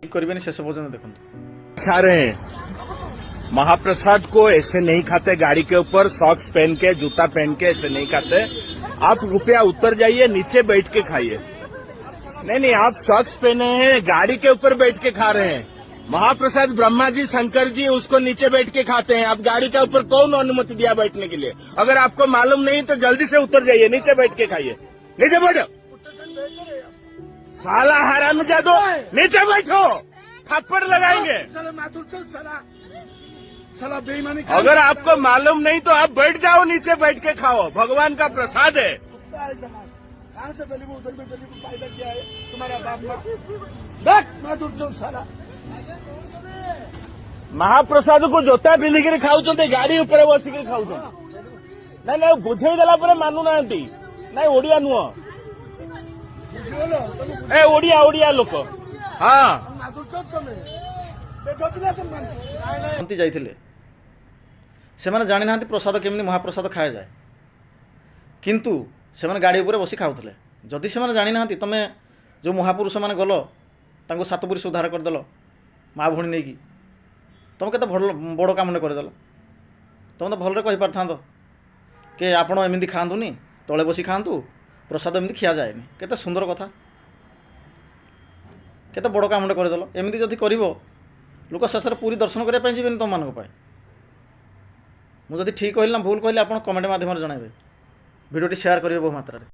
करेंगे शेष पर्यटन देखते खा रहे हैं महाप्रसाद को ऐसे नहीं खाते, गाड़ी के ऊपर सॉक्स पहन के जूता पहन के ऐसे नहीं खाते। आप रुपया उतर जाइए, नीचे बैठ के खाइए। नहीं, आप सॉक्स पहने हैं, गाड़ी के ऊपर बैठ के खा रहे हैं। महाप्रसाद ब्रह्मा जी शंकर जी उसको नीचे बैठ के खाते हैं। आप गाड़ी के ऊपर कौन अनुमति दिया बैठने के लिए? अगर आपको मालूम नहीं तो जल्दी से उतर जाइए, नीचे बैठ के खाइए। नीचे बैठो, साला हरामजादो, नीचे बैठो, थप्पड़ लगाएंगे। अगर आपको मालूम नहीं तो आप बैठ जाओ, नीचे बैठ के खाओ, भगवान का प्रसाद है। महाप्रसाद को जोता पिंधिक खाऊ, गाड़ी उपर बसिक खाऊ। ना बुझेदेला मानु ना, ओडिया नुह, ओडिया लोक। हाँ जाइए से जानी ना प्रसाद केमी महाप्रसाद खाए जाए, किंतु से गाड़ी उपर बसी खाऊले। जदि से जानी ना तुम जो महापुरुष मैंने गल तांको सातपुरी उद्धार करदेल माँ भौणी नहीं कि तुम के बड़ काम करदेल। तुम तो भलरे कही पारथांत कि आपण एमती खातुनी, तले बसी खातु, प्रसाद एमती खिया जाए। केते सुंदर कथा, केते बड़ काम करदेल। एमती जदि कर लोक शेष पूरी दर्शन करने जी तुम मानक मुझे ठीक कहली ना भूल कहली, आप कमेंट माध्यम जनइबे, भिडियोटी शेयर करेंगे बहु मात्रा।